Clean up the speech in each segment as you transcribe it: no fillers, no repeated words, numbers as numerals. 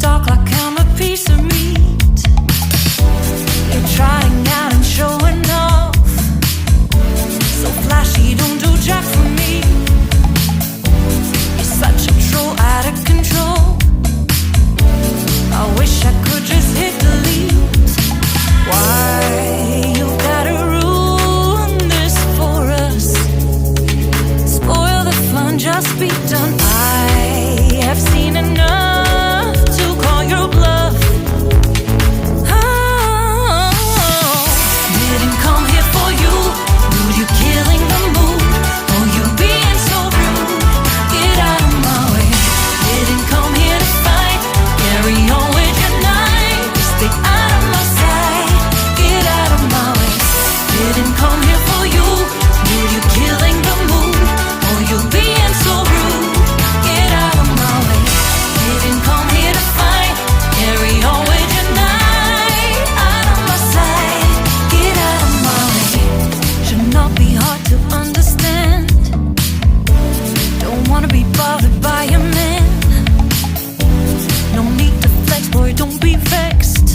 talk like I'm a piece of meat. You're trying out and showing off, so flashy, don't do jack for me. You're such a troll, out of control. I wish I could just hit delete. Why you gotta ruin this for us? Spoil the fun, just be done. I have seen enough to call your bluff. Oh, didn't come here for you. Dude, you're killing the mood. Oh, you being so rude. Get out of my way. Didn't come here to fight. Carry on with your night. Stay out of my sight. Get out of my way. Didn't come here for you. Dude, you're killing the mood. Oh, you being so rude. Get out of my way. Didn't come here to fight. Carry on with your night. Out of my sight. Get out of my way. Should not be hard to understand. Don't wanna be bothered by a man. No need to flex, boy, don't be vexed.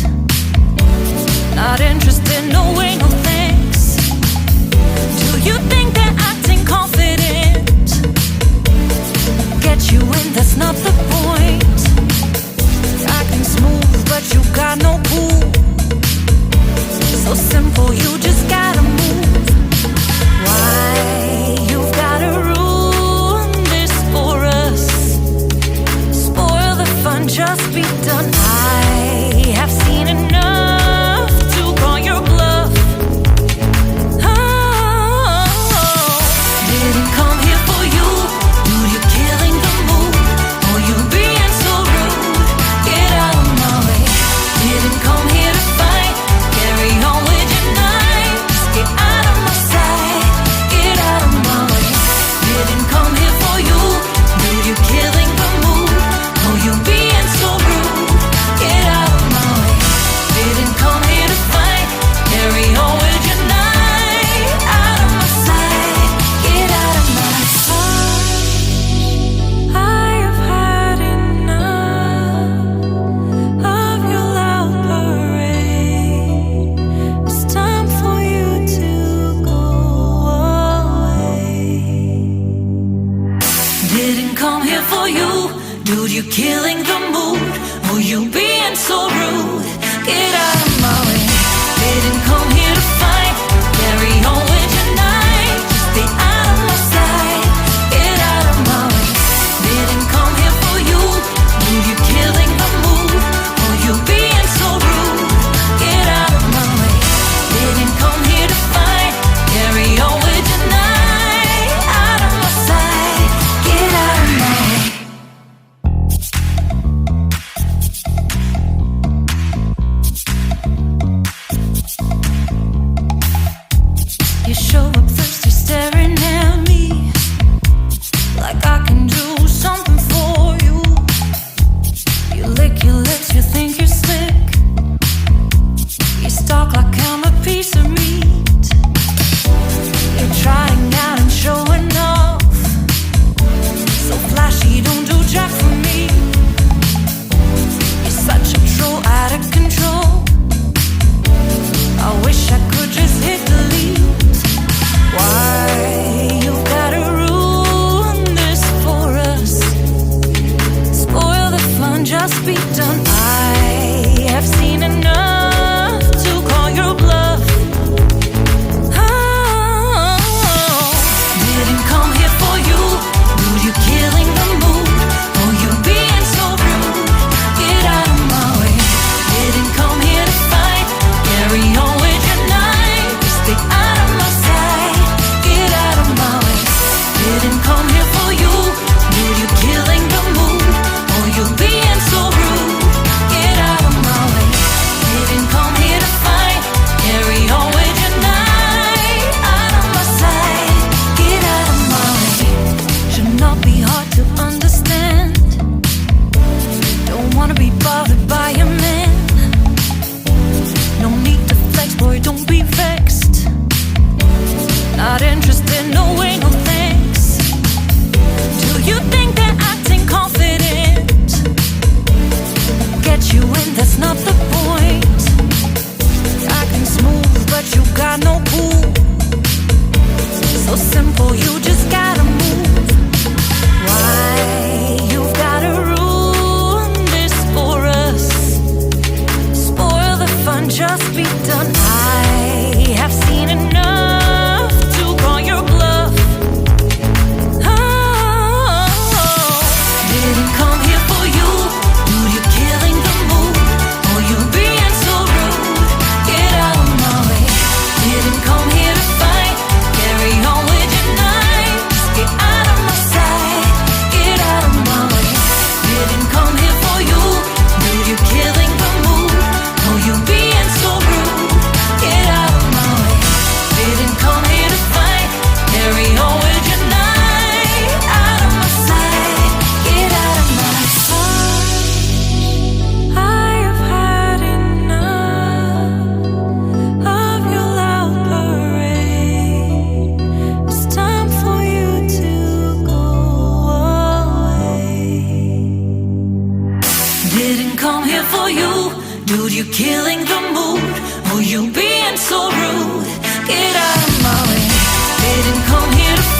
Not interested, no way, no thanks. Do you think they're acting confident? Get you in, that's not the point. Acting smooth, but you got no cool. So simple, you just gotta move. Why you gotta ruin this for us? Spoil the fun, just be done. I have seen enough to call your bluff. Oh, didn't come here for you. Dude, you're killing the mood. Oh, you being so rude. Get out of my way. Didn't come here to fight. Carry on with your night. Just get out of my sight. Get out of my way. Didn't come here for you. Dude, you're killing the mood. Oh, you being so rude. Get out of my way. Didn't come here to fight. Carry on with your night. Out of my sight. Get out of my sight. I have had enough of your loud parade. It's time for you to go away. Didn't come here for you. Dude, you're killing the mood. Oh, you being so rude. Get out of my way. Didn't come here to fight. Carry on with your night. Just stay out of my sight. Get out of my way. Didn't come here for you. Dude, you're killing the mood. Oh, you being so rude. Get out of my way. Didn't come here to fight. Carry on with your night. Out of my sight. Get out of my way. come here for you. Dude, you killing the mood. Oh, you being so rude. Get out of my way. Didn't come here to